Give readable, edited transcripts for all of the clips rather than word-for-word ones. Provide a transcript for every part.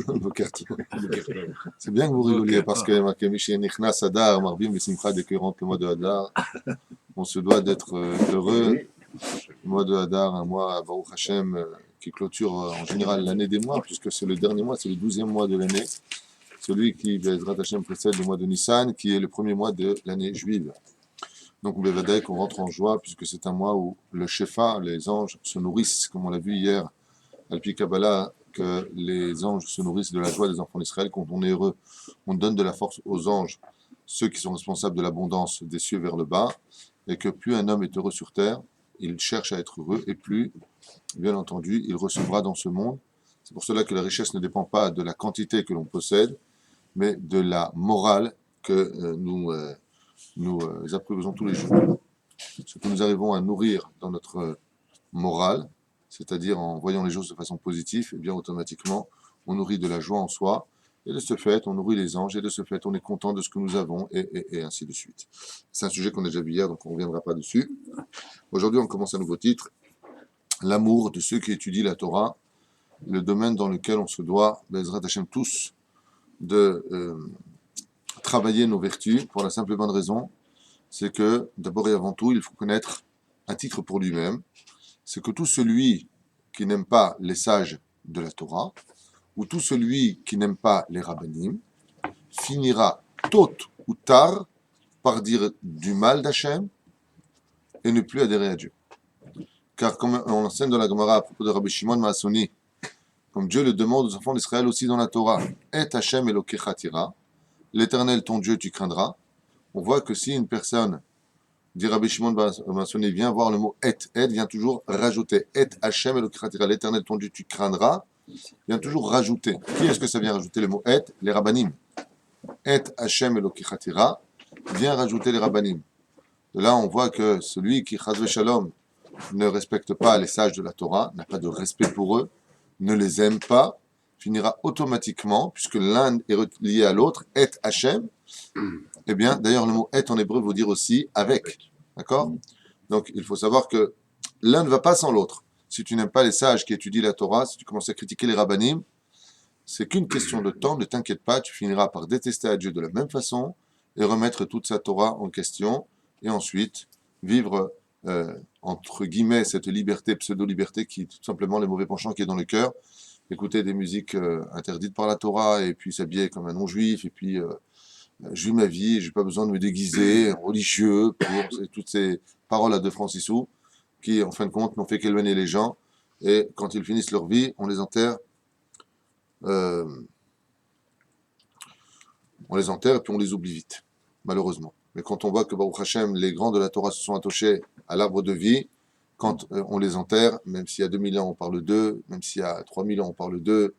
Boker Tov. C'est bien que vous rigoliez parce que marqué Michel Nichnas Adar, Marbim Vesimcha, dès que rentre le mois de Hadar, on se doit d'être heureux. Le mois de Hadar, un mois, Baruch Hashem, qui clôture en général l'année des mois, puisque c'est le dernier mois, c'est le 12e mois de l'année. Celui qui, Bezrat Hashem, précède le mois de Nissan, qui est le premier mois de l'année juive. Donc, Bevadai, qu'on rentre en joie, puisque c'est un mois où le Shefa, les anges, se nourrissent, comme on l'a vu hier, Alpi Kabbalah, que les anges se nourrissent de la joie des enfants d'Israël. Quand on est heureux, on donne de la force aux anges, ceux qui sont responsables de l'abondance des cieux vers le bas, et que plus un homme est heureux sur terre, il cherche à être heureux, et plus, bien entendu, il recevra dans ce monde. C'est pour cela que la richesse ne dépend pas de la quantité que l'on possède, mais de la morale que nous apprivoisons tous les jours. Ce que nous arrivons à nourrir dans notre morale, c'est-à-dire en voyant les choses de façon positive, et bien automatiquement, on nourrit de la joie en soi, et de ce fait, on nourrit les anges, et de ce fait, on est content de ce que nous avons, et ainsi de suite. C'est un sujet qu'on a déjà vu hier, donc on ne reviendra pas dessus. Aujourd'hui, on commence un nouveau titre, l'amour de ceux qui étudient la Torah, le domaine dans lequel on se doit, Bezrat Hashem tous, de travailler nos vertus, pour la simple et bonne raison, c'est que, d'abord et avant tout, il faut connaître un titre pour lui-même, c'est que tout celui qui n'aime pas les sages de la Torah, ou tout celui qui n'aime pas les rabbanim, finira tôt ou tard par dire du mal d'Hachem et ne plus adhérer à Dieu. Car comme on l'enseigne dans la Gemara à propos de Rabbi Shimon Maasoni, comme Dieu le demande aux enfants d'Israël aussi dans la Torah, et Hachem Elokecha tira, l'Éternel ton Dieu tu craindras, on voit que si une personne, dit Rabbi Shimon Maasoni, vient voir le mot et vient toujours rajouter et Hachem Elokecha tira, l'Éternel ton Dieu tu craindras, vient toujours rajouter. Qui est-ce que ça vient rajouter le mot et? Les rabbanim. Et Hachem Elokecha tira vient rajouter les rabbanim. De là, on voit que celui qui, chas shalom, ne respecte pas les sages de la Torah, n'a pas de respect pour eux, ne les aime pas, finira automatiquement, puisque l'un est lié à l'autre, et Hachem. Eh bien, d'ailleurs, le mot et en hébreu veut dire aussi avec. D'accord? Donc, il faut savoir que l'un ne va pas sans l'autre. Si tu n'aimes pas les sages qui étudient la Torah, si tu commences à critiquer les rabbanim, c'est qu'une question de temps, ne t'inquiète pas, tu finiras par détester à Dieu de la même façon et remettre toute sa Torah en question, et ensuite vivre, entre guillemets, cette liberté, pseudo-liberté, qui est tout simplement le mauvais penchant qui est dans le cœur, écouter des musiques interdites par la Torah, et puis s'habiller comme un non-juif, et puis je vis ma vie, je n'ai pas besoin de me déguiser religieux pour toutes ces paroles à deux francs 6 sous, qui, en fin de compte, n'ont fait qu'éloigner les gens, et quand ils finissent leur vie, on les enterre, et puis on les oublie vite, malheureusement. Mais quand on voit que Baruch Hashem, les grands de la Torah se sont attachés à l'arbre de vie, quand on les enterre, même s'il y a 2000 ans on parle d'eux, même s'il y a 3000 ans on parle d'eux,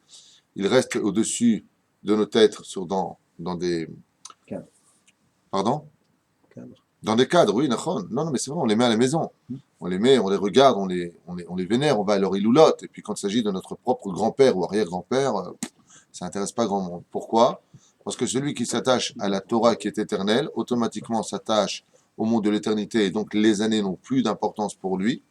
ils restent au-dessus de nos têtes dans des... Cadre. Pardon? Cadre. Dans des cadres, oui, non, non, mais c'est vrai, on les met à la maison. On les met, on les regarde, on les vénère, on va à leur iloulotte. Et puis quand il s'agit de notre propre grand-père ou arrière-grand-père, ça n'intéresse pas grand monde. Pourquoi? Parce que celui qui s'attache à la Torah qui est éternelle, automatiquement s'attache au monde de l'éternité, et donc les années n'ont plus d'importance pour lui.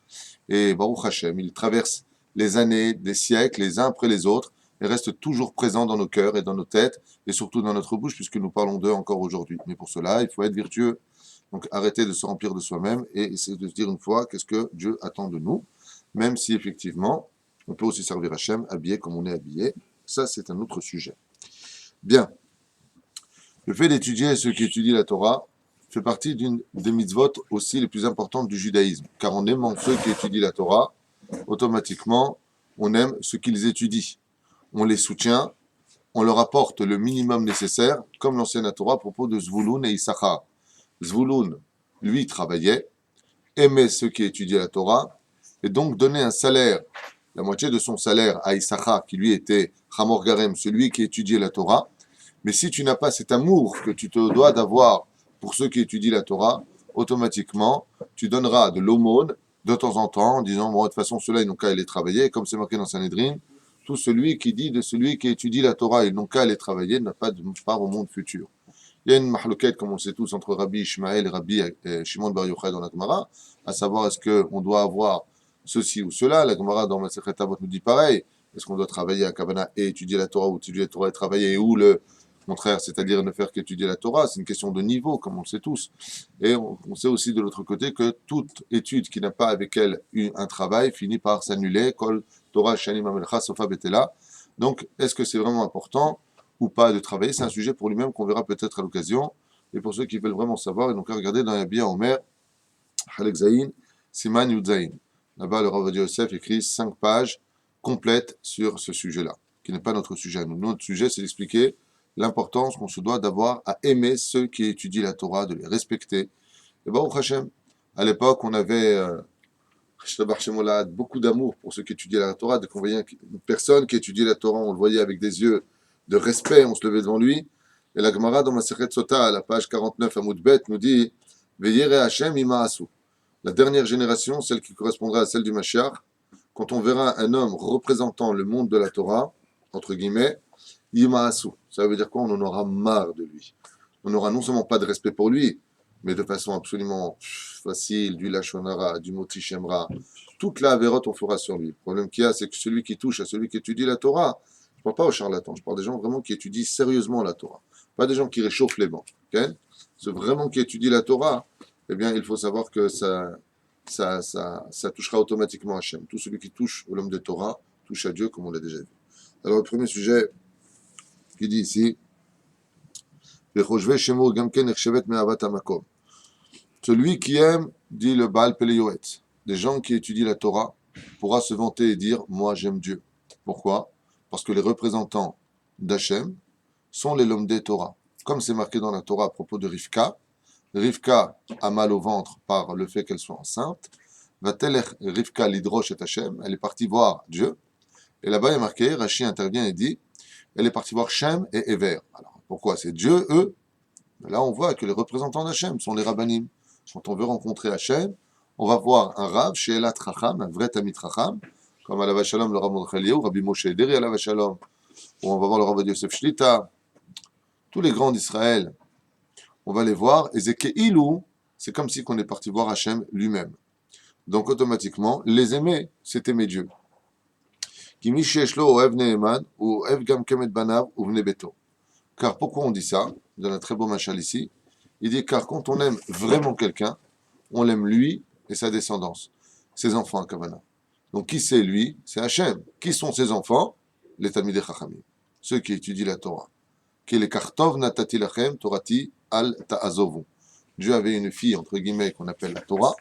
Et Baruch Hashem, il traverse les années, des siècles, les uns après les autres, et reste toujours présent dans nos cœurs et dans nos têtes, et surtout dans notre bouche, puisque nous parlons d'eux encore aujourd'hui. Mais pour cela, il faut être vertueux. Donc arrêtez de se remplir de soi-même, et essayer de se dire une fois qu'est-ce que Dieu attend de nous, même si effectivement, on peut aussi servir Hashem habillé comme on est habillé. Ça, c'est un autre sujet. Bien. Le fait d'étudier ceux qui étudient la Torah fait partie d'une des mitzvot aussi les plus importantes du judaïsme. Car en aimant ceux qui étudient la Torah, automatiquement, on aime ce qu'ils étudient. On les soutient, on leur apporte le minimum nécessaire, comme l'enseigne la Torah à propos de Zvouloun et Issachar. Zvouloun, lui, travaillait, aimait ceux qui étudiaient la Torah, et donc donnait un salaire, la moitié de son salaire à Issachar, qui lui était Hamor Garem, celui qui étudiait la Torah. Mais si tu n'as pas cet amour que tu te dois d'avoir pour ceux qui étudient la Torah, automatiquement, tu donneras de l'aumône de temps en temps, en disant, bon, de toute façon, ceux-là, ils n'ont qu'à aller travailler, comme c'est marqué dans Sanhedrin, tout celui qui dit de celui qui étudie la Torah, ils n'ont qu'à aller travailler, n'a pas de part au monde futur. Il y a une mahlouquette, comme on le sait tous, entre Rabbi Ishmael et Rabbi Shimon Bar Yochai dans la Gemara, à savoir est-ce qu'on doit avoir ceci ou cela. La Gemara dans Masechet Avot nous dit pareil. Est-ce qu'on doit travailler à Kavana et étudier la Torah, ou étudier la Torah et travailler, ou le contraire, c'est-à-dire ne faire qu'étudier la Torah? C'est une question de niveau, comme on le sait tous. Et on sait aussi de l'autre côté que toute étude qui n'a pas avec elle eu un travail finit par s'annuler. Kol Torah Shanim Amelcha Sofa Betela. Donc, est-ce que c'est vraiment important ou pas de travailler? C'est un sujet pour lui-même qu'on verra peut-être à l'occasion. Et pour ceux qui veulent vraiment savoir, et donc à regarder dans la Bia Omer, Halek Zayin, Siman Yudzayin. Là-bas, le Rav Ovadia Yosef écrit 5 pages complètes sur ce sujet-là, qui n'est pas notre sujet. Notre sujet, c'est d'expliquer l'importance qu'on se doit d'avoir à aimer ceux qui étudient la Torah, de les respecter. Et Baruch Hashem, à l'époque, on avait beaucoup d'amour pour ceux qui étudiaient la Torah. Dès qu'on voyait une personne qui étudiait la Torah, on le voyait avec des yeux de respect, on se levait devant lui. Et la Gemara dans Masechet Sota, à la page 49 à Moudbet, nous dit Veyere Hashem imaasu. La dernière génération, celle qui correspondra à celle du Mashiach, quand on verra un homme représentant le monde de la Torah, entre guillemets, imaasu. Ça veut dire quoi? On en aura marre de lui. On n'aura non seulement pas de respect pour lui, mais de façon absolument facile, du Lachonara, du Moti Shemra. Toute la Averot, on fera sur lui. Le problème qu'il y a, c'est que celui qui touche à celui qui étudie la Torah, je ne parle pas aux charlatans, je parle des gens vraiment qui étudient sérieusement la Torah. Pas des gens qui réchauffent les bancs. Okay? Ceux vraiment qui étudient la Torah, eh bien, il faut savoir que ça touchera automatiquement Hachem. Tout celui qui touche au l'homme de Torah touche à Dieu, comme on l'a déjà vu. Alors, le premier sujet qui dit ici, celui qui aime, dit le Baal Peleyoet, des gens qui étudient la Torah, pourra se vanter et dire, moi j'aime Dieu. Pourquoi? Parce que les représentants d'Hachem sont les Lomdei Torah. Comme c'est marqué dans la Torah à propos de Rivka, Rivka a mal au ventre par le fait qu'elle soit enceinte. Va-t-elle Rivka l'idrosh et Hachem? Elle est partie voir Dieu. Et là-bas, il est marqué, Rashi intervient et dit, elle est partie voir Shem et Ever. Alors, pourquoi? C'est Dieu, eux. Mais là, on voit que les représentants d'Hachem sont les rabbanim. Quand on veut rencontrer Hachem, on va voir un Rav, chez Elat Chacham, un vrai Tamid Chacham, comme à la Vachalom, le Rav Mordechai Eliyahu, Rabbi Moshe Ederi à la Vachalom, ou on va voir le Rav Yosef Shlita, tous les grands d'Israël, on va les voir, et Zekeilou, c'est comme si on est parti voir Hachem lui-même. Donc automatiquement, les aimer, c'est aimer Dieu. Kimi sheshlo oev neeman, ou oev gam kemet banav, ou vne beto. Car pourquoi on dit ça? Il donne un très beau machal ici. Il dit car quand on aime vraiment quelqu'un, on l'aime lui et sa descendance, ses enfants à Kavana. Donc qui c'est lui? C'est Hachem. Qui sont ses enfants? Les Talmidei Chachamim, ceux qui étudient la Torah. Qui les kartov natati lachem torati al ta'azovu. Dieu avait une fille entre guillemets qu'on appelle la Torah,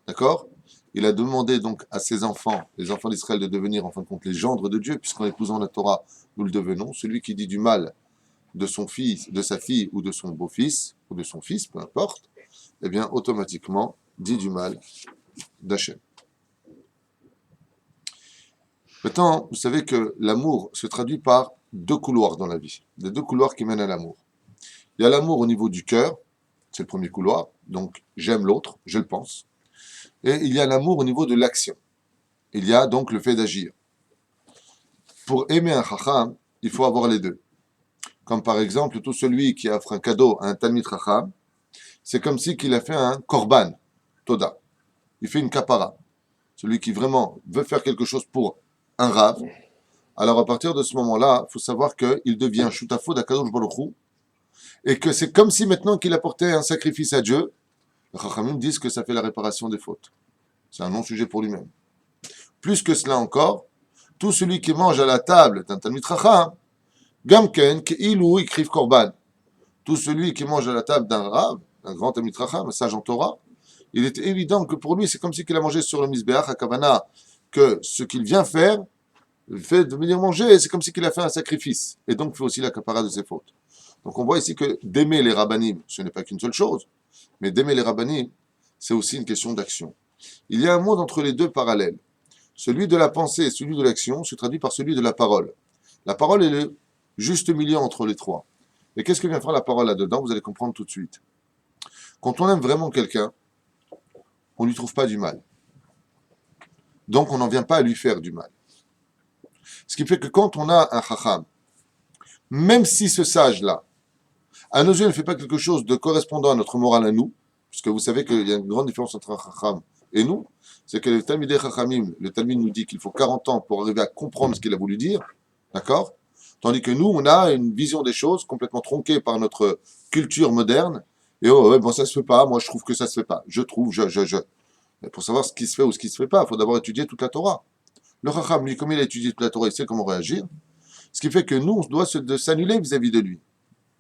d'accord? Il a demandé donc à ses enfants, les enfants d'Israël, de devenir en fin de compte les gendres de Dieu, puisqu'en épousant la Torah, nous le devenons. Celui qui dit du mal de son fils, de sa fille ou de son beau-fils, ou de son fils, peu importe, eh bien, automatiquement, dit du mal d'Hachem. Maintenant, vous savez que l'amour se traduit par 2 couloirs dans la vie, les 2 couloirs qui mènent à l'amour. Il y a l'amour au niveau du cœur, c'est le premier couloir, donc j'aime l'autre, je le pense. Et il y a l'amour au niveau de l'action. Il y a donc le fait d'agir. Pour aimer un chacham, il faut avoir les deux. Comme par exemple, tout celui qui offre un cadeau à un Talmid Chacham, c'est comme si qu'il a fait un korban, toda. Il fait une kapara. Celui qui vraiment veut faire quelque chose pour un Rav, alors à partir de ce moment-là, il faut savoir qu'il devient shutafo d'Akadosh Baruch Hu, et que c'est comme si maintenant qu'il apportait un sacrifice à Dieu, les Chachamim disent que ça fait la réparation des fautes. C'est un non-sujet pour lui-même. Plus que cela encore, tout celui qui mange à la table d'un Talmid Chacham, Gamken, Keilou, écrivent Korban. Tout celui qui mange à la table d'un Rav, un grand Talmid Chacham, un sage en Torah, il est évident que pour lui, c'est comme si qu'il a mangé sur le Mizbeach à Kavana, que ce qu'il vient faire, le fait de venir manger, c'est comme si qu'il a fait un sacrifice. Et donc, fait aussi la capara de ses fautes. Donc, on voit ici que d'aimer les rabbanim, ce n'est pas qu'une seule chose, mais d'aimer les rabbanim, c'est aussi une question d'action. Il y a un monde entre les deux parallèles. Celui de la pensée et celui de l'action se traduit par celui de la parole. La parole est le juste milieu entre les trois. Et qu'est-ce que vient faire la parole là-dedans? Vous allez comprendre tout de suite. Quand on aime vraiment quelqu'un, on ne lui trouve pas du mal. Donc on n'en vient pas à lui faire du mal. Ce qui fait que quand on a un chacham, même si ce sage-là, à nos yeux, ne fait pas quelque chose de correspondant à notre morale à nous, puisque vous savez qu'il y a une grande différence entre un chacham et nous, c'est que le Talmidei Chachamim, le Talmud nous dit qu'il faut 40 ans pour arriver à comprendre ce qu'il a voulu dire, d'accord? Tandis que nous, on a une vision des choses complètement tronquée par notre culture moderne, et oh, ouais, bon, ça se fait pas, moi je trouve que ça se fait pas, je trouve, je. Mais pour savoir ce qui se fait ou ce qui se fait pas, il faut d'abord étudier toute la Torah. Le Chacham, lui, comme il a étudié toute la Torah, il sait comment réagir, ce qui fait que nous, on doit s'annuler vis-à-vis de lui.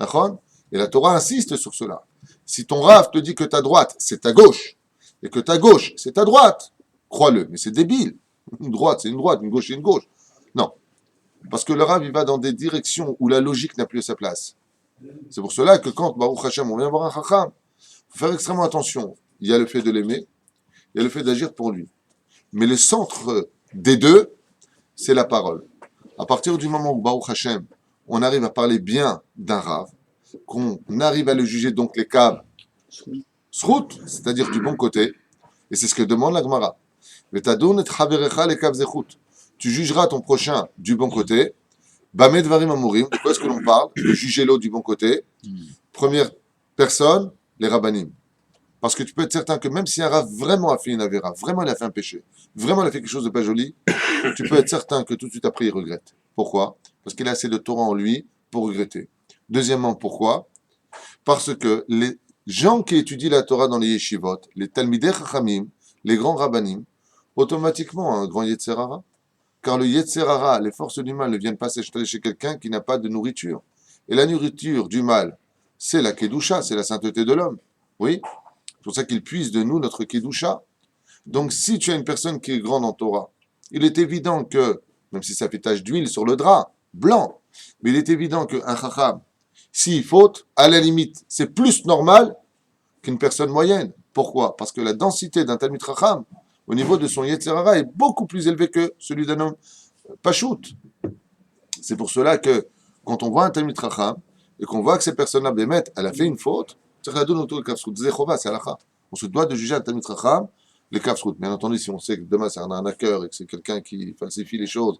D'accord? Et la Torah insiste sur cela. Si ton Rav te dit que ta droite, c'est ta gauche, et que ta gauche, c'est ta droite, crois-le, mais c'est débile. Une droite, c'est une droite, une gauche, c'est une gauche. Non. Parce que le Rav, il va dans des directions où la logique n'a plus sa place. C'est pour cela que quand, Baruch Hashem, on vient voir un Chacham, il faut faire extrêmement attention. Il y a le fait de l'aimer, il y a le fait d'agir pour lui. Mais le centre des deux, c'est la parole. À partir du moment où, Baruch Hashem, on arrive à parler bien d'un Rav, qu'on arrive à le juger, donc les caves, srout, c'est-à-dire du bon côté, et c'est ce que demande la Gemara. Tu jugeras ton prochain du bon côté. Bamed varim amurim, de quoi est-ce que l'on parle? De juger l'autre du bon côté. Première personne, les rabbanim. Parce que tu peux être certain que même si un Rav vraiment a fait une avéra, vraiment il a fait un péché, vraiment il a fait quelque chose de pas joli, tu peux être certain que tout de suite après il regrette. Pourquoi? Parce qu'il a assez de Torah en lui pour regretter. Deuxièmement, pourquoi? Parce que les gens qui étudient la Torah dans les yeshivot, les talmidei chachamim, les grands rabbanim, automatiquement ont un grand yetzer hara. Car le yetzer hara, les forces du mal ne viennent pas s'installer chez quelqu'un qui n'a pas de nourriture. Et la nourriture du mal, c'est la kedusha, c'est la sainteté de l'homme. Oui, c'est pour ça qu'il puise de nous notre kedusha. Donc si tu as une personne qui est grande en Torah, il est évident que, même si ça fait tache d'huile sur le drap, blanc, mais il est évident qu'un chacham, s'il faute, à la limite, c'est plus normal qu'une personne moyenne. Pourquoi? Parce que la densité d'un Talmid Chacham, au niveau de son Yetzer Hara, est beaucoup plus élevée que celui d'un homme Pachout. C'est pour cela que, quand on voit un Talmid Chacham, et qu'on voit que cette personne-là, Bémet, elle a fait une faute, c'est on se doit de juger un Talmid Chacham, les Kafsrout. Bien entendu, si on sait que demain c'est un arnaqueur et que c'est quelqu'un qui falsifie les choses,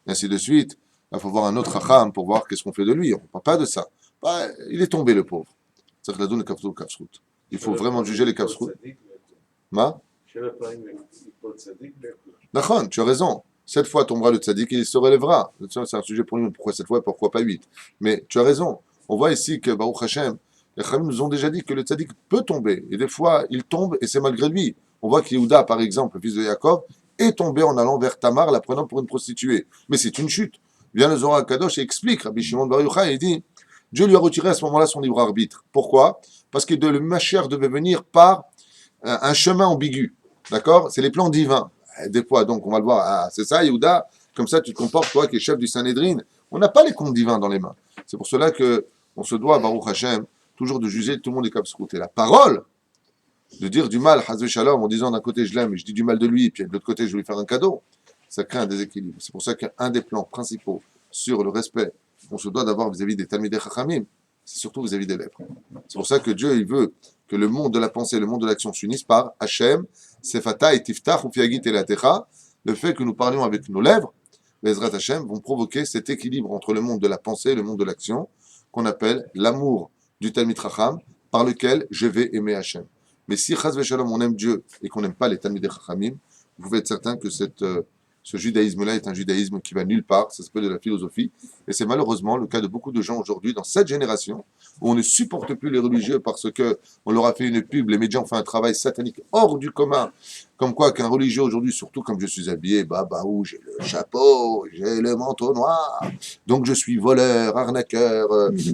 et ainsi de suite, il faut voir un autre Chacham pour voir qu'est-ce qu'on fait de lui. On ne parle pas de ça. Bah, il est tombé, le pauvre. C'est que la Kafsrout. Il faut vraiment juger les Kafsrout. Ma? D'accord, tu as raison. 7 fois tombera le tzaddik et il se relèvera. C'est un sujet pour nous. Pourquoi 7 fois, pourquoi pas 8? Mais tu as raison. On voit ici que Baruch Hashem, les Chachamim nous ont déjà dit que le tzaddik peut tomber. Et des fois, il tombe et c'est malgré lui. On voit qu'Yehuda, par exemple, le fils de Yaakov, est tombé en allant vers Tamar, la prenant pour une prostituée. Mais c'est une chute. Vient le Zohar Kadosh et explique, Rabbi Shimon Bar Yochai, il dit, Dieu lui a retiré à ce moment-là son libre arbitre. Pourquoi? Parce que le Mashiach devait venir par un chemin ambigu. D'accord? C'est les plans divins. Des fois, donc, on va le voir. Ah, c'est ça, Yehuda. Comme ça, tu te comportes, toi, qui es chef du Sanhédrin. On n'a pas les comptes divins dans les mains. C'est pour cela que on se doit, Baruch Hashem, toujours de juger tout le monde est capsrouté. La parole, de dire du mal, Hazve Shalom, en disant d'un côté je l'aime et je dis du mal de lui, et puis de l'autre côté je vais lui faire un cadeau, ça crée un déséquilibre. C'est pour ça qu'un des plans principaux sur le respect qu'on se doit d'avoir vis-à-vis des Talmidei Chachamim, c'est surtout vis-à-vis des lèvres. C'est pour ça que Dieu, il veut que le monde de la pensée et le monde de l'action s'unissent par Hachem, Sefata et Tiftach, Ufiagit et Latecha. Le fait que nous parlions avec nos lèvres, les Ezrat Hachem, vont provoquer cet équilibre entre le monde de la pensée et le monde de l'action, qu'on appelle l'amour du Talmid Chacham, par lequel je vais aimer Hachem. Mais si, Chaz Veshalom, on aime Dieu et qu'on n'aime pas les Talmidei Chachamim, vous pouvez être certain que ce judaïsme-là est un judaïsme qui va nulle part, ça s'appelle de la philosophie, et c'est malheureusement le cas de beaucoup de gens aujourd'hui, dans cette génération, où on ne supporte plus les religieux parce qu'on leur a fait une pub, les médias ont fait un travail satanique hors du commun, comme quoi qu'un religieux aujourd'hui, surtout comme je suis habillé, où j'ai le chapeau, j'ai le manteau noir, donc je suis voleur, arnaqueur,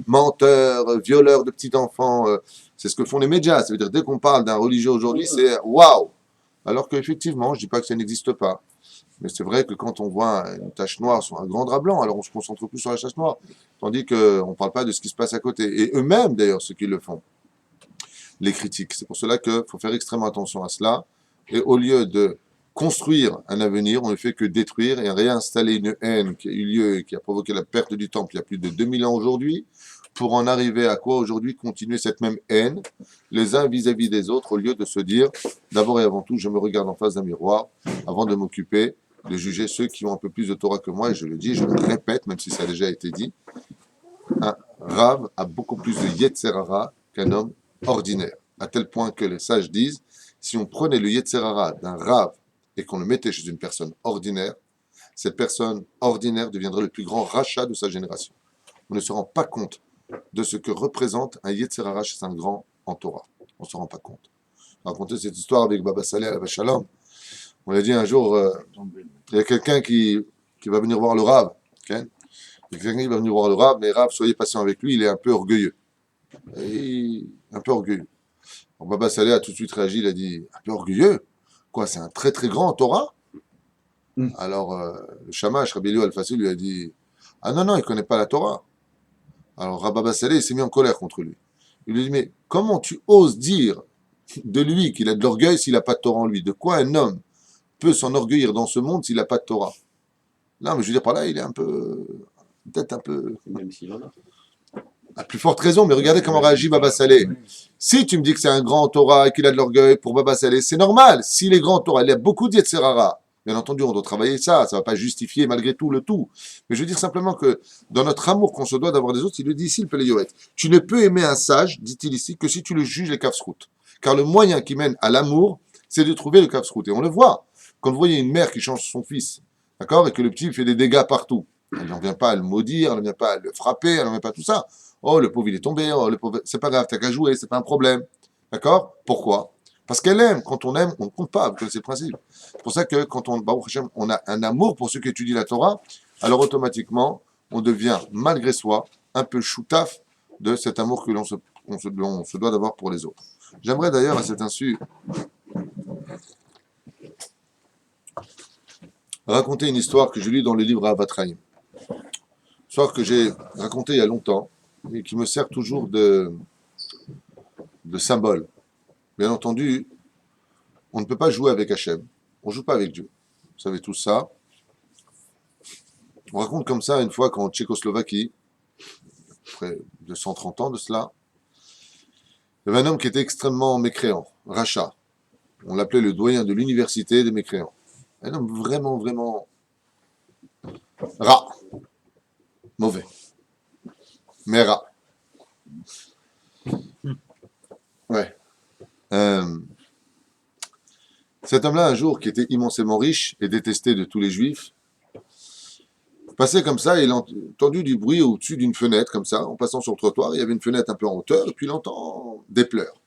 menteur, violeur de petits enfants, c'est ce que font les médias, ça veut dire dès qu'on parle d'un religieux aujourd'hui, c'est waouh. Alors qu'effectivement, je ne dis pas que ça n'existe pas. Mais c'est vrai que quand on voit une tache noire sur un grand drap blanc, alors on se concentre plus sur la tache noire. Tandis qu'on ne parle pas de ce qui se passe à côté. Et eux-mêmes, d'ailleurs, ceux qui le font, les critiques. C'est pour cela qu'il faut faire extrêmement attention à cela. Et au lieu de construire un avenir, on ne fait que détruire et réinstaller une haine qui a eu lieu et qui a provoqué la perte du temple il y a plus de 2000 ans aujourd'hui, pour en arriver à quoi aujourd'hui? Continuer cette même haine, les uns vis-à-vis des autres, au lieu de se dire, d'abord et avant tout, je me regarde en face d'un miroir, avant de m'occuper de juger ceux qui ont un peu plus de Torah que moi, et je le dis, je le répète, même si ça a déjà été dit, un Rav a beaucoup plus de Yetzer Hara qu'un homme ordinaire, à tel point que les sages disent si on prenait le Yetzer Hara d'un Rav et qu'on le mettait chez une personne ordinaire, cette personne ordinaire deviendrait le plus grand rachat de sa génération. On ne se rend pas compte de ce que représente un Yetzer Hara chez un grand en Torah. On ne se rend pas compte. On a raconté cette histoire avec Baba Saleh à la Shalom. On a dit un jour, il y a quelqu'un qui va venir voir le Rav. Okay, il y a quelqu'un qui va venir voir le Rav, mais Rav, soyez patient avec lui, il est un peu orgueilleux. Un peu orgueilleux. Donc Baba Saleh a tout de suite réagi, il a dit, un peu orgueilleux? Quoi, c'est un très très grand en Torah? Alors, le Shamash, Rabbi Elio Al-Fassi, lui a dit, ah non, non, il ne connaît pas la Torah. Alors, Baba Saleh, il s'est mis en colère contre lui. Il lui dit, mais comment tu oses dire de lui qu'il a de l'orgueil s'il n'a pas de Torah en lui? De quoi un homme peut s'enorgueillir dans ce monde s'il n'a pas de Torah? Non, mais je veux dire par là, il est un peu, peut-être un peu... Même s'il en a. À plus forte raison, mais regardez comment réagit Baba Saleh. Si tu me dis que c'est un grand Torah et qu'il a de l'orgueil pour Baba Saleh, c'est normal. S'il est grand Torah, il y a beaucoup de Yetzer Hara. Bien entendu, on doit travailler ça. Ça ne va pas justifier malgré tout le tout. Mais je veux dire simplement que dans notre amour qu'on se doit d'avoir des autres, il le dit ici, le Péléoët. Tu ne peux aimer un sage, dit-il ici, que si tu le juges les kafsrout. Car le moyen qui mène à l'amour, c'est de trouver le kafsrout. Et on le voit. Quand vous voyez une mère qui change son fils, d'accord, et que le petit fait des dégâts partout, elle n'en vient pas à le maudire, elle n'en vient pas à le frapper, elle n'en vient pas à tout ça. Oh, le pauvre, il est tombé. Oh, le pauvre, c'est pas grave, t'as qu'à jouer, c'est pas un problème. D'accord? Pourquoi? Parce qu'elle aime. Quand on aime, on ne compte pas. Vous connaissez le principe. C'est pour ça que quand on a un amour pour ceux qui étudient la Torah, alors automatiquement, on devient, malgré soi, un peu choutaf de cet amour que l'on se doit d'avoir pour les autres. J'aimerais d'ailleurs, à cet insu, raconter une histoire que je lis dans le livre Avatraïm. Histoire que j'ai racontée il y a longtemps et qui me sert toujours de symbole. Bien entendu, on ne peut pas jouer avec Hachem. On ne joue pas avec Dieu. Vous savez tout ça. On raconte comme ça une fois qu'en Tchécoslovaquie, près de 130 ans de cela, il y avait un homme qui était extrêmement mécréant, rachat. On l'appelait le doyen de l'université des mécréants. Un homme vraiment, vraiment rat. Mauvais. Mais rat. Ouais. Cet homme-là, un jour, qui était immensément riche et détesté de tous les juifs, passait comme ça et il a entendu du bruit au-dessus d'une fenêtre, comme ça, en passant sur le trottoir. Il y avait une fenêtre un peu en hauteur, et puis il entend des pleurs.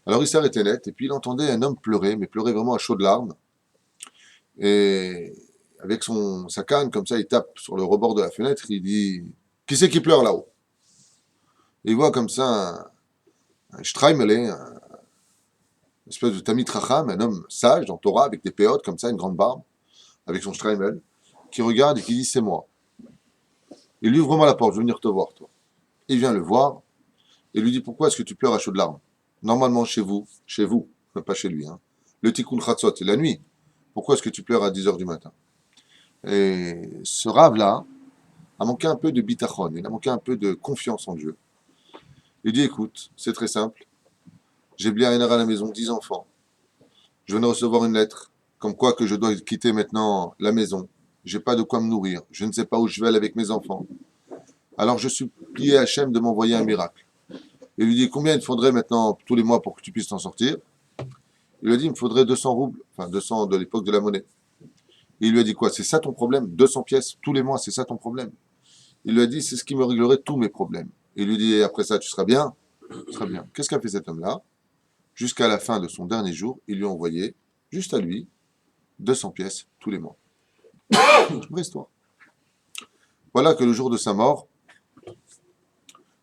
Alors il s'arrêtait net, et puis il entendait un homme pleurer, mais pleurer vraiment à chaudes larmes. Et avec sa canne, comme ça, il tape sur le rebord de la fenêtre, il dit « Qui c'est qui pleure là-haut ?» Et il voit comme ça un Streimele, une espèce de Tamit Racham, un homme sage dans Torah, avec des péotes comme ça, une grande barbe, avec son Streimel, qui regarde et qui dit « C'est moi ». Il lui ouvre vraiment la porte « Je veux venir te voir, toi ». Il vient le voir et lui dit « Pourquoi est-ce que tu pleures à chaudes larmes ? Normalement, chez vous, pas chez lui, hein, le Tikkun Chatzot, c'est la nuit. Pourquoi est-ce que tu pleures à 10h du matin ?» Et ce rave-là a manqué un peu de bitachon, il a manqué un peu de confiance en Dieu. Il dit « Écoute, c'est très simple. J'ai Bli Ayin Hara à la maison, 10 enfants. Je viens de recevoir une lettre, comme quoi que je dois quitter maintenant la maison. J'ai pas de quoi me nourrir. Je ne sais pas où je vais aller avec mes enfants. Alors je supplie Hachem de m'envoyer un miracle. » Il lui dit « Combien il te faudrait maintenant tous les mois pour que tu puisses t'en sortir ?» Il lui a dit « Il me faudrait 200 roubles, enfin 200 de l'époque de la monnaie. » Il lui a dit « Quoi, c'est ça ton problème? 200 pièces tous les mois, c'est ça ton problème ?» Il lui a dit « C'est ce qui me réglerait tous mes problèmes. » Il lui dit « Et après ça, tu seras bien ?» Tu seras bien. Qu'est-ce qu'a fait cet homme-là? Jusqu'à la fin de son dernier jour, il lui a envoyé, juste à lui, 200 pièces tous les mois. Vraie histoire. Voilà que le jour de sa mort,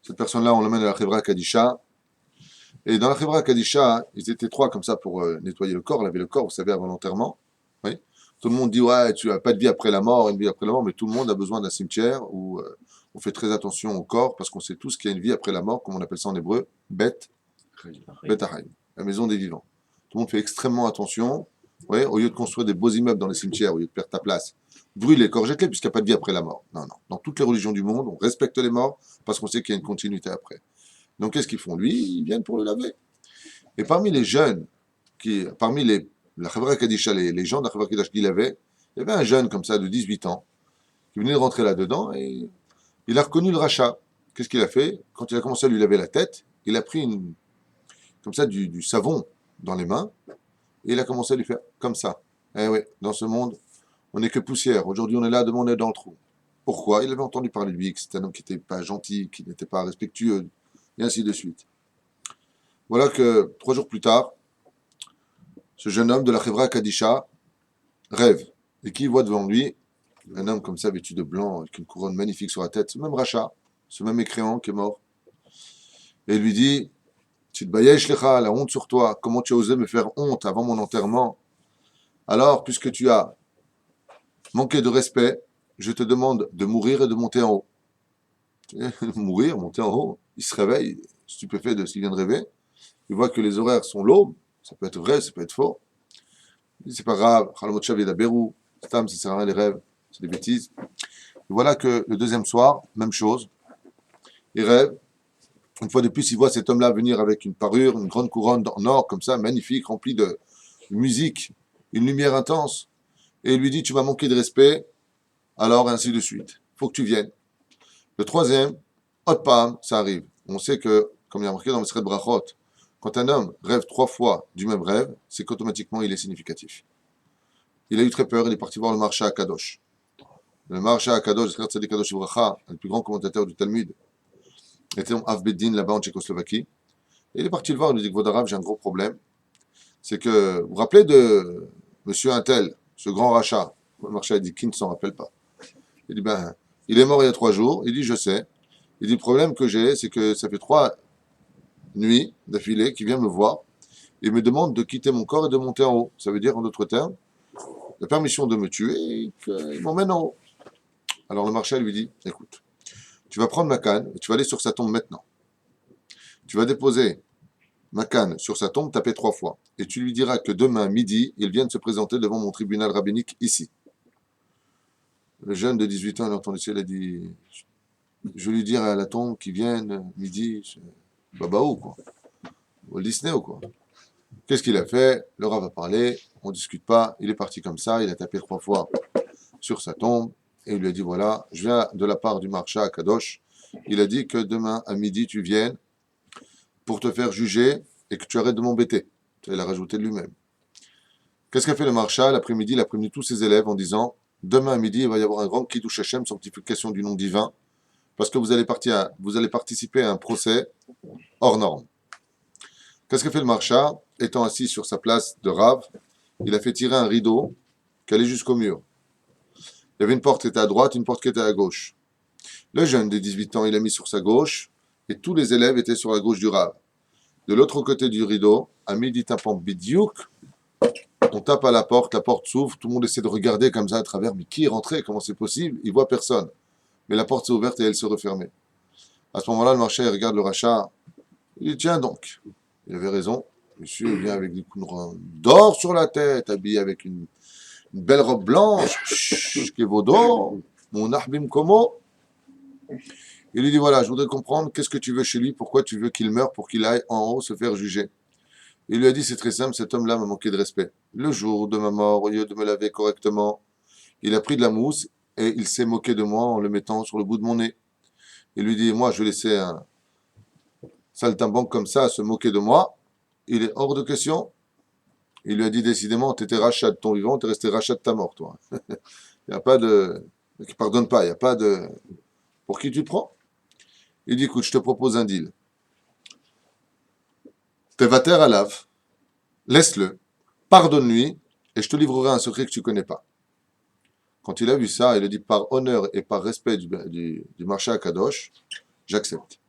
cette personne-là, on l'emmène à la Chevra Kadisha. Et dans la Chevra Kadisha, ils étaient 3 comme ça pour nettoyer le corps, laver le corps, vous savez, involontairement. Oui. Tout le monde dit, ouais, tu n'as pas de vie après la mort, une vie après la mort, mais tout le monde a besoin d'un cimetière où on fait très attention au corps, parce qu'on sait tous qu'il y a une vie après la mort, comme on appelle ça en hébreu, Bet Haim, la maison des vivants. Tout le monde fait extrêmement attention. Ouais, au lieu de construire des beaux immeubles dans les cimetières, au lieu de perdre ta place, brûle les corps, jette-les, puisqu'il n'y a pas de vie après la mort. Non, non. Dans toutes les religions du monde, on respecte les morts parce qu'on sait qu'il y a une continuité après. Donc, qu'est-ce qu'ils font? Lui, ils viennent pour le laver. Et parmi les jeunes, la Chevra Kadisha, les gens de la Chevra Kadisha qui lavaient, il y avait un jeune comme ça de 18 ans qui venait de rentrer là-dedans et il a reconnu le rachat. Qu'est-ce qu'il a fait? Quand il a commencé à lui laver la tête, il a pris comme ça du savon dans les mains, et il a commencé à lui faire comme ça. Eh oui, dans ce monde, on n'est que poussière. Aujourd'hui, on est là, demain, on est dans le trou. Pourquoi? Il avait entendu parler de lui, que c'était un homme qui n'était pas gentil, qui n'était pas respectueux, et ainsi de suite. Voilà que 3 jours plus tard, ce jeune homme de la Chevra Kadisha rêve. Et qui voit devant lui un homme comme ça, vêtu de blanc, avec une couronne magnifique sur la tête, ce même rachat, ce même mécréant qui est mort. Et il lui dit, tu te bayesh lecha, la honte sur toi, comment tu as osé me faire honte avant mon enterrement? Alors, puisque tu as manqué de respect, je te demande de mourir et de monter en haut. Mourir, monter en haut. Il se réveille, stupéfait de ce qu'il vient de rêver. Il voit que les horaires sont l'aube. Ça peut être vrai, ça peut être faux. Il dit, c'est pas grave, Khalamot Shav et Berou, Stam, ça sert à rien les rêves, c'est des bêtises. Et voilà que le deuxième soir, même chose, il rêve. Une fois de plus, il voit cet homme-là venir avec une parure, une grande couronne en or, comme ça, magnifique, remplie de musique, une lumière intense. Et il lui dit, tu m'as manqué de respect, alors ainsi de suite. Il faut que tu viennes. Le troisième, hot pam, ça arrive. On sait que, comme il y a marqué dans le Sred Brachot, quand un homme rêve 3 fois du même rêve, c'est qu'automatiquement il est significatif. Il a eu très peur, il est parti voir le Marsha Akadosh. Le Marsha Akadosh, le plus grand commentateur du Talmud, était en Avbeddin là-bas en Tchécoslovaquie. Et il est parti le voir, il lui dit, Vodarav, j'ai un gros problème. C'est que, vous vous rappelez de monsieur Intel, ce grand rachat? Le Marsha a dit, qui ne s'en rappelle pas? Il dit, ben, il est mort il y a 3 jours. Il dit, je sais. Il dit, le problème que j'ai, c'est que ça fait 3 nuits d'affilée qu'il vient me voir et me demande de quitter mon corps et de monter en haut. Ça veut dire, en d'autres termes, la permission de me tuer et qu'il m'emmène en haut. Alors le marshal lui dit, écoute, tu vas prendre ma canne et tu vas aller sur sa tombe maintenant. Tu vas déposer ma canne sur sa tombe, taper 3 fois. Et tu lui diras que demain midi, il vient de se présenter devant mon tribunal rabbinique ici. Le jeune de 18 ans, il a entendu ça, il a dit, je vais lui dire à la tombe qu'il vienne midi, Babaou, quoi. Walt Disney ou quoi. Qu'est-ce qu'il a fait? Le Rav a parlé, on ne discute pas, il est parti comme ça, il a tapé 3 fois sur sa tombe, et il lui a dit, voilà, je viens de la part du Marsha à Kadosh, il a dit que demain à midi tu viennes pour te faire juger et que tu arrêtes de m'embêter. Il a rajouté de lui-même. Qu'est-ce qu'a fait le Marsha? L'après-midi, il a prévenu tous ses élèves en disant, demain à midi, il va y avoir un grand Kiddush Hashem, sanctification du nom divin, parce que vous allez participer à un procès hors norme. Qu'est-ce qu'a fait le Marsha? Étant assis sur sa place de Rav, il a fait tirer un rideau qui allait jusqu'au mur. Il y avait une porte qui était à droite, une porte qui était à gauche. Le jeune de 18 ans, il a mis sur sa gauche, et tous les élèves étaient sur la gauche du Rav. De l'autre côté du rideau, à midi tapant bidiouk, on tape à la porte s'ouvre, tout le monde essaie de regarder comme ça à travers, mais qui est rentré? Comment c'est possible? Il voit personne. Mais la porte s'est ouverte et elle se refermait. À ce moment-là, le marché il regarde le rachat, il dit, tiens donc, il avait raison, monsieur vient avec des couronnes d'or sur la tête, habillé avec une belle robe blanche, Kevodo, mon Arbim Komo. Il lui dit, voilà, je voudrais comprendre, qu'est-ce que tu veux chez lui, pourquoi tu veux qu'il meure pour qu'il aille en haut se faire juger. Il lui a dit, c'est très simple, cet homme-là m'a manqué de respect. Le jour de ma mort, au lieu de me laver correctement, il a pris de la mousse et il s'est moqué de moi en le mettant sur le bout de mon nez. Il lui dit, moi, je vais laisser un saltimbanque comme ça se moquer de moi. Il est hors de question. Il lui a dit, décidément, tu étais rachat de ton vivant, tu es resté rachat de ta mort, toi. Il n'y a pas de... Pardonne pas, il n'y a pas de... Pour qui tu te prends? Il dit, écoute, je te propose un deal. Tevater alav, laisse-le, pardonne-lui, et je te livrerai un secret que tu ne connais pas. Quand il a vu ça, il a dit, par honneur et par respect du marché à Kadosh, j'accepte.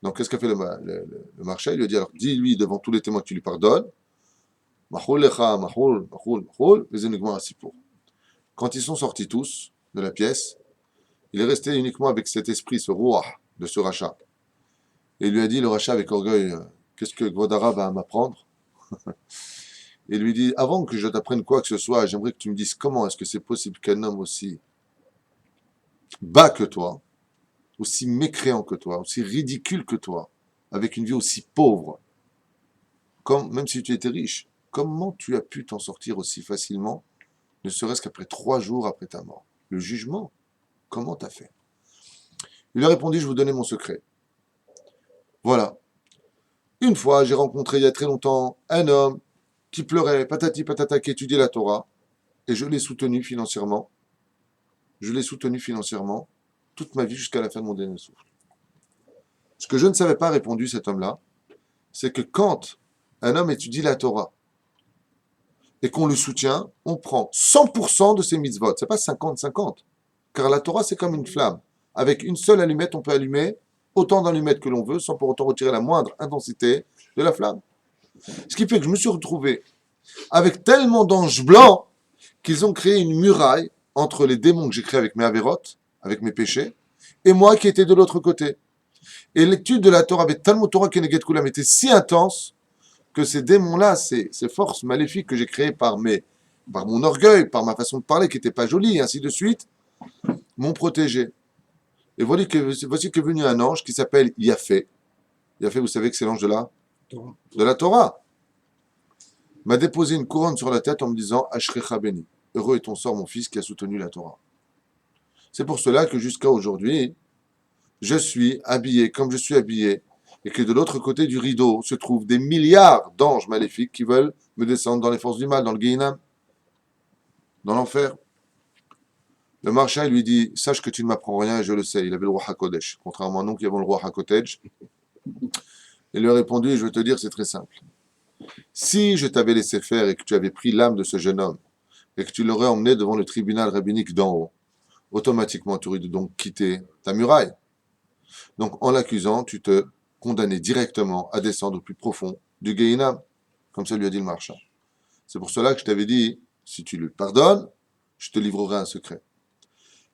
Donc, qu'est-ce qu'a fait le marché? Il lui a dit, alors, dis-lui devant tous les témoins que tu lui pardonnes, Mahol lecha, mahol, mahol, mahol, mais uniquement ainsi pour. Quand ils sont sortis tous de la pièce, il est resté uniquement avec cet esprit, ce rouah de ce rachat. Et il lui a dit, le rachat avec orgueil, qu'est-ce que Gvodara va m'apprendre? Et il lui dit, avant que je t'apprenne quoi que ce soit, j'aimerais que tu me dises comment est-ce que c'est possible qu'un homme aussi bas que toi, aussi mécréant que toi, aussi ridicule que toi, avec une vie aussi pauvre, comme, même si tu étais riche, comment tu as pu t'en sortir aussi facilement, ne serait-ce qu'après 3 jours après ta mort? Le jugement, comment t'as fait? Il lui a répondu, je vous donnais mon secret. Voilà. Une fois, j'ai rencontré il y a très longtemps un homme qui pleurait, patati patata, qui étudiait la Torah, et je l'ai soutenu financièrement. Je l'ai soutenu financièrement toute ma vie jusqu'à la fin de mon dernier souffle. Ce que je ne savais pas, répondu cet homme-là, c'est que quand un homme étudie la Torah et qu'on le soutient, on prend 100% de ses mitzvot. C'est pas 50-50. Car la Torah, c'est comme une flamme. Avec une seule allumette, on peut allumer autant d'allumettes que l'on veut, sans pour autant retirer la moindre intensité de la flamme. Ce qui fait que je me suis retrouvé avec tellement d'anges blancs qu'ils ont créé une muraille entre les démons que j'ai créés avec mes avérotes, avec mes péchés, et moi qui étais de l'autre côté. Et l'étude de la Torah, avec tellement Torah Keneget Kulam, était si intense que ces démons-là, ces forces maléfiques que j'ai créées par mon orgueil, par ma façon de parler qui n'était pas jolie, et ainsi de suite, m'ont protégé. Et voici qu'est venu un ange qui s'appelle Yahvé. Yahvé, vous savez que c'est l'ange de la Torah. M'a déposé une couronne sur la tête en me disant Ashrecha Beni. Heureux est ton sort, mon fils, qui a soutenu la Torah. C'est pour cela que jusqu'à aujourd'hui, je suis habillé comme je suis habillé, et que de l'autre côté du rideau se trouvent des milliards d'anges maléfiques qui veulent me descendre dans les forces du mal, dans le Gehinam, dans l'enfer. Le marchand lui dit sache que tu ne m'apprends rien, et je le sais. Il avait le roi HaKodesh, contrairement à nous qui avons le roi HaKodesh. Il lui a répondu et je vais te dire, c'est très simple. Si je t'avais laissé faire et que tu avais pris l'âme de ce jeune homme et que tu l'aurais emmené devant le tribunal rabbinique d'en haut, automatiquement tu aurais dû donc quitter ta muraille. Donc en l'accusant, tu te condamnais directement à descendre au plus profond du Gehinam, comme ça lui a dit le marchand. C'est pour cela que je t'avais dit, si tu lui pardonnes, je te livrerai un secret.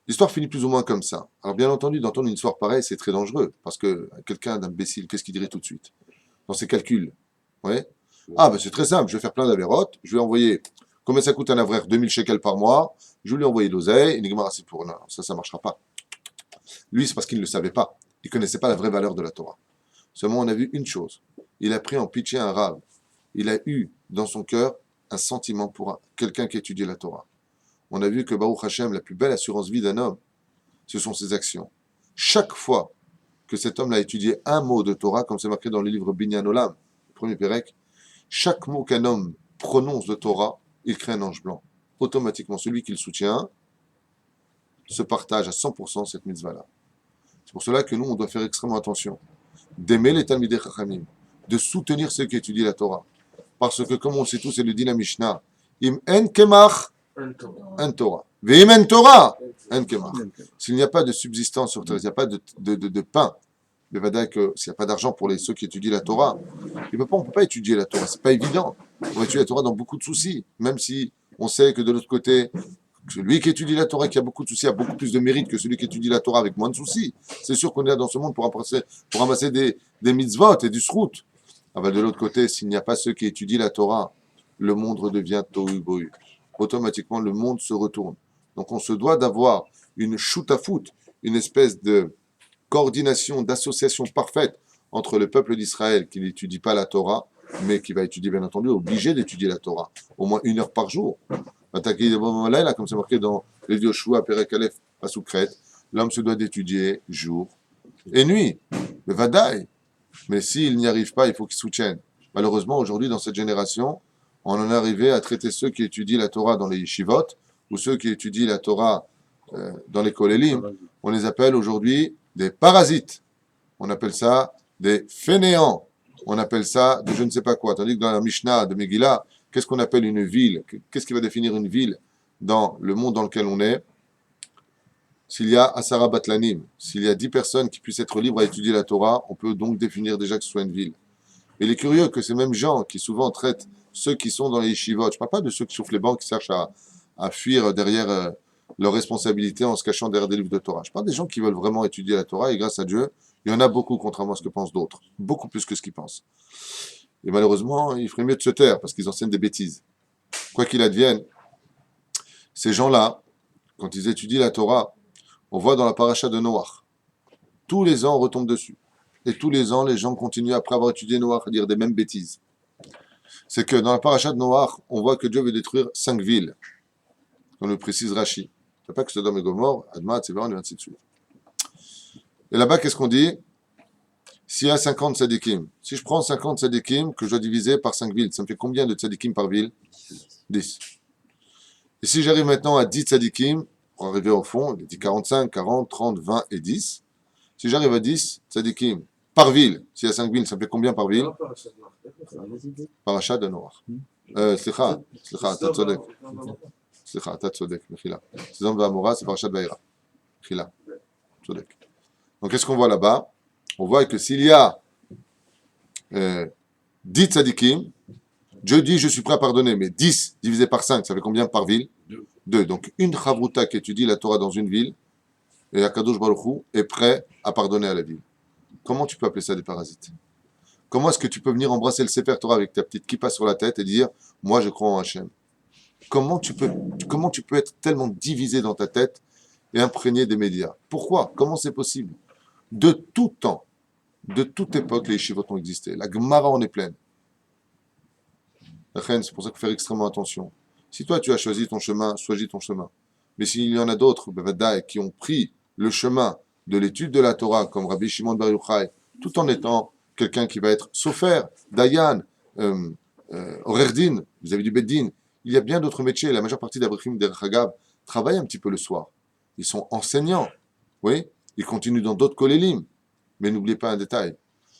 L'histoire finit plus ou moins comme ça. Alors bien entendu, d'entendre une histoire pareille, c'est très dangereux, parce que quelqu'un d'imbécile, qu'est-ce qu'il dirait tout de suite dans ses calculs? Ouais. Ah, ben c'est très simple, je vais faire plein d'avérotes, je vais envoyer, combien ça coûte un avraire? 2000 shekels par mois, je vais lui envoyer l'oseille, il me c'est pour, non, ça marchera pas. Lui, c'est parce qu'il ne le savait pas, il ne connaissait pas la vraie valeur de la Torah. Seulement, on a vu une chose, il a pris en pitié un rave, il a eu dans son cœur un sentiment pour quelqu'un qui étudie la Torah. On a vu que Baruch Hashem, la plus belle assurance vie d'un homme, ce sont ses actions. Chaque fois que cet homme a étudié un mot de Torah, comme c'est marqué dans le livre Binyan Olam, le premier Pérec, chaque mot qu'un homme prononce de Torah, il crée un ange blanc. Automatiquement, celui qui le soutient se partage à 100% cette mitzvah-là. C'est pour cela que nous, on doit faire extrêmement attention d'aimer les Talmidei Chachamim, de soutenir ceux qui étudient la Torah. Parce que, comme on le sait tous, c'est le din Mishnah. Im en kemach, en Torah. Ve'im en Torah, en kemach. S'il n'y a pas de subsistance sur terre, s'il n'y a pas de pain, mais que s'il n'y a pas d'argent pour ceux qui étudient la Torah, on ne peut pas étudier la Torah, c'est pas évident. On va étudier la Torah dans beaucoup de soucis, même si on sait que de l'autre côté, celui qui étudie la Torah qui a beaucoup de soucis a beaucoup plus de mérite que celui qui étudie la Torah avec moins de soucis. C'est sûr qu'on est là dans ce monde pour ramasser des mitzvot et du srout. Ah ben de l'autre côté, s'il n'y a pas ceux qui étudient la Torah, le monde redevient tohu bohu. Automatiquement, le monde se retourne. Donc on se doit d'avoir une shoot-à-foot, une espèce de coordination, d'association parfaite entre le peuple d'Israël qui n'étudie pas la Torah, mais qui va étudier, bien entendu, obligé d'étudier la Torah, au moins 1 heure par jour. Comme c'est marqué dans les Yoshua, Perek Aleph, Pasukret, l'homme se doit d'étudier jour et nuit, le Vadaï. Mais s'il n'y arrive pas, il faut qu'il soutienne. Malheureusement, aujourd'hui, dans cette génération, on en est arrivé à traiter ceux qui étudient la Torah dans les yeshivot, ou ceux qui étudient la Torah dans les kolélim, on les appelle aujourd'hui des parasites. On appelle ça des fainéants. On appelle ça de je ne sais pas quoi. Tandis que dans la Mishnah de Megillah, qu'est-ce qu'on appelle une ville? Qu'est-ce qui va définir une ville dans le monde dans lequel on est? S'il y a Asara Batlanim, s'il y a 10 personnes qui puissent être libres à étudier la Torah, on peut donc définir déjà que ce soit une ville. Et il est curieux que ces mêmes gens qui souvent traitent ceux qui sont dans les yeshivot, je ne parle pas de ceux qui soufflent les bancs, qui cherchent à fuir derrière leurs responsabilités en se cachant derrière des livres de Torah. Je parle des gens qui veulent vraiment étudier la Torah et grâce à Dieu, il y en a beaucoup, contrairement à ce que pensent d'autres. Beaucoup plus que ce qu'ils pensent. Et malheureusement, il ferait mieux de se taire parce qu'ils enseignent des bêtises. Quoi qu'il advienne, ces gens-là, quand ils étudient la Torah, on voit dans la paracha de Noach, tous les ans on retombe dessus. Et tous les ans, les gens continuent, après avoir étudié Noach, à dire des mêmes bêtises. C'est que dans la paracha de Noach, on voit que Dieu veut détruire 5 villes, comme le précise Rashi. C'est pas que Sodome et Gomorrhe, Adma, Tsevaron, et ainsi de suite. Et là-bas, qu'est-ce qu'on dit? S'il y a 50 tzadikim, si je prends 50 tzadikim que je dois diviser par 5 villes, ça me fait combien de tzadikim par ville? 10. Et si j'arrive maintenant à 10 tzadikim, pour arriver au fond, il dit 45, 40, 30, 20 et 10. Si j'arrive à 10 tzadikim par ville, s'il y a 5 villes, ça me fait combien par ville? Parachat de Noach. Slicha, אתה צודק. סליחה, אתה צודק, מחילה. סדום ועמורה, c'est parachat Vaïra. Mechila, צודק. Donc qu'est-ce qu'on voit là-bas? On voit que s'il y a 10 tzadikim, Dieu dit je suis prêt à pardonner, mais 10 divisé par 5, ça fait combien par ville? 2. Donc une chavruta qui étudie la Torah dans une ville, et Akadosh Baruch Hu est prêt à pardonner à la ville. Comment tu peux appeler ça des parasites? Comment est-ce que tu peux venir embrasser le Sefer Torah avec ta petite kippa sur la tête et dire moi je crois en Hachem? Comment tu peux être tellement divisé dans ta tête et imprégné des médias? Pourquoi? Comment c'est possible? De tout temps, de toute époque, les yeshivot ont existé. La Gemara en est pleine. C'est pour ça qu'il faut faire extrêmement attention. Si toi tu as choisi ton chemin, choisis ton chemin. Mais s'il y en a d'autres, qui ont pris le chemin de l'étude de la Torah, comme Rabbi Shimon Bar Yochai, tout en étant quelqu'un qui va être sofer, dayan, orerdin, vous avez du beddin, il y a bien d'autres métiers. La majeure partie d'Abrichim Derech Hagav travaillent un petit peu le soir. Ils sont enseignants, oui, ils continuent dans d'autres kolélim. Mais n'oubliez pas un détail.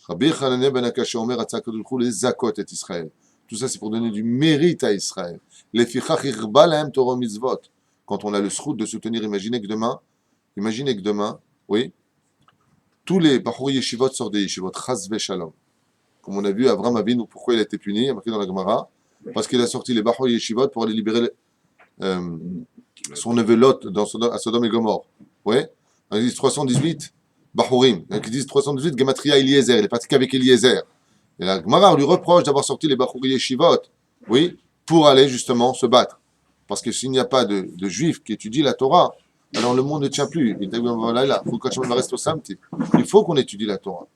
Rabbi Hanania ben Akasha Omer Atzakadoul Chou les zakot et Israël. Tout ça, c'est pour donner du mérite à Israël. Les fichach irba lahem Torah mitzvot. Quand on a le srout de soutenir, imaginez que demain, oui, tous les Bahur Yeshivot sortent des Yeshivot, Chas Shalom. Comme on a vu, Avram Avinu, pourquoi il a été puni, il y a marqué dans la Gemara, parce qu'il a sorti les Bahur Yeshivot pour aller libérer son neveu Lot à Sodome et Gomorre. Oui, ils disent 318 Bahurim. Ils disent 318 Gematria Eliezer, il est parti qu'avec Eliezer. Et la Gemara lui reproche d'avoir sorti les Bahur Yeshivot, oui, pour aller justement se battre. Parce que s'il n'y a pas de juifs qui étudient la Torah, alors le monde ne tient plus. Il faut qu'on étudie la Torah.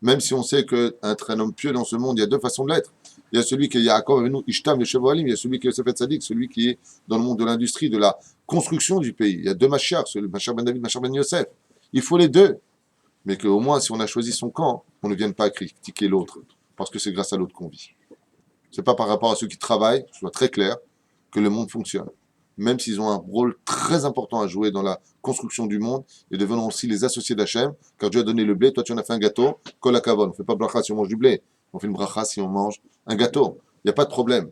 Même si on sait qu'un homme pieux dans ce monde, il y a deux façons de l'être. Il y a celui qui est Yaakov Avinu, Ishtam, le Shevoalim, il y a celui qui est Yosef Tzadik, celui qui est dans le monde de l'industrie, de la construction du pays. Il y a deux Mashiach, le Mashiach ben David, Mashiach ben Yosef. Il faut les deux. Mais qu'au moins, si on a choisi son camp, on ne vienne pas critiquer l'autre, parce que c'est grâce à l'autre qu'on vit. Ce n'est pas par rapport à ceux qui travaillent, je sois très clair, que le monde fonctionne. Même s'ils ont un rôle très important à jouer dans la construction du monde, et devenons aussi les associés d'Hachem, car Dieu a donné le blé, toi tu en as fait un gâteau, kol hakavod. On ne fait pas bracha si on mange du blé, on fait une bracha si on mange un gâteau. Il n'y a pas de problème.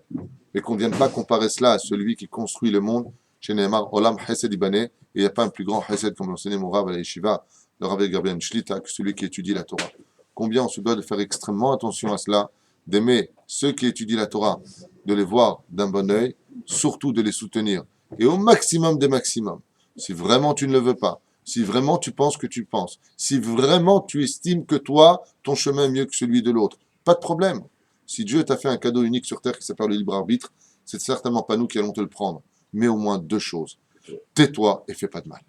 Mais qu'on ne vienne pas comparer cela à celui qui construit le monde, chez Nehemar, Olam Hesed Ibaneh, et il n'y a pas un plus grand Hesed, comme l'enseignait mon Rav à la Yeshiva, le Rav Gabriel Shlita, que celui qui étudie la Torah. Combien on se doit de faire extrêmement attention à cela, d'aimer ceux qui étudient la Torah, de les voir d'un bon œil, surtout de les soutenir. Et au maximum des maximums, si vraiment tu ne le veux pas, si vraiment tu penses que tu penses, si vraiment tu estimes que toi, ton chemin est mieux que celui de l'autre, pas de problème. Si Dieu t'a fait un cadeau unique sur terre qui s'appelle le libre arbitre, c'est certainement pas nous qui allons te le prendre. Mais au moins deux choses. Tais-toi et fais pas de mal.